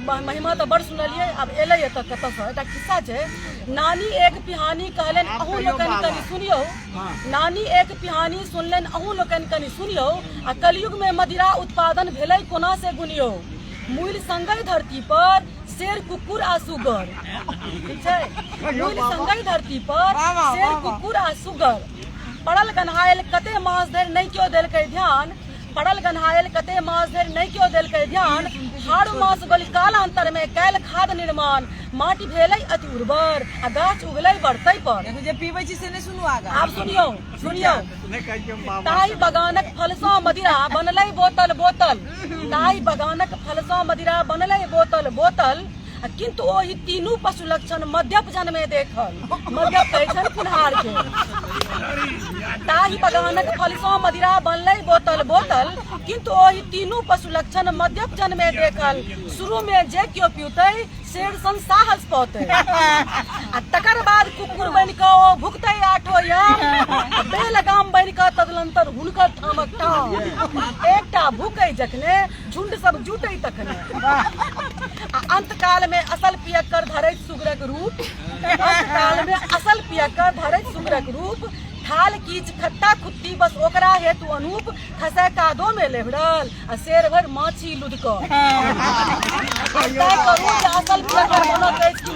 महिमा तो बड़ सुनलिए। अब एले एत कत से एक किस्सा है। नानी एक पिहानी कहलन अहू लोकन कनि सुनियो। नानी एक पिहानी सुनलन अहू लोकन कनि सुनियो। आ कलयुग में मदिरा उत्पादन भेलै कोना से गुनियो। मूल संगई धरती पर शेर कुकुर आ सुगर, ठीक है। मूल संगई धरती पर शेर कुकुर आ सुगर। पड़ल गन्हायल कते मास धरि नहीं क्यों देलकै ध्यान। पड़ल गन्हायल कते मास धरि नहीं क्यों देलकै ध्यान। हाड़ मास गल कालांतर में कैल खाद निर्माण। माटी भेलै अति उर्वर आ गाछ उगलै बढ़तै पर। जे पीबै छी से नहीं सुनू आगा। आप सुनियो सुनियो। ताई बगानक फल सँ मदिरा बनलै बोतल बोतल। ताई बगानक फल सँ मदिरा बनलै बोतल बोतल। किंतु ओहि तीनू पशु लक्षण मध्यप जन्मे देखल। मध्यप कहै छन फुलहार के। ताही बगानक फल सँ मदिरा बनलै बोतल बोतल। किंतु ओहि तीनू पशु लक्षण मध्यप जन्मे देखल। शुरू में जे क्यों पीतै शेर सन साहस पौतै। आ तकर बाद कुकुर बन कऽ ओ भुगतै आठो याम। बेलगाम बन कऽ तदनंतर हुनकर ठामक ठाम। एकटा भूकै जखने झुंड सब जुटै तखने। आ अंतकाल में असल पियक्कर धरैत सुगरक रूप। अंतकाल में असल पियक्कर धरैत सुगरक रूप। थाल कीच खट्टा खुट्टी बस ओकरा हेतु अनूप। खसै कादो में लेहड़ल आ शेर भर माछी लुढ़क। असल पियक्कर बनत अछि।